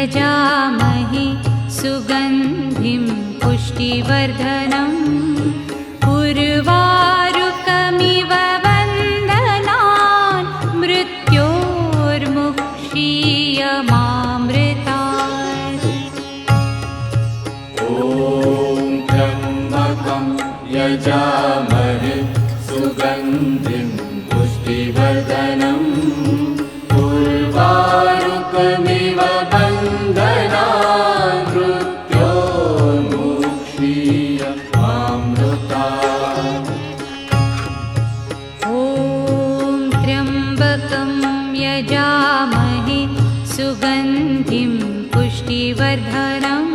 यजामहे सुगन्धिं पुष्टिवर्धनम् उर्वारुकमिव वन्दनान् मृत्योर्मुक्षीयमामृतात्। ॐ त्र्यम्बकं यजामहे सुगन्धिं पुष्टिवर्धनम् उर्वारुकमिव वन्दनान् मृत्योर्मुक्षीयमामृतात्। ॐ त्र्यम्बकं यजामहे सुगन्धिं पुष्टिवर्धनम्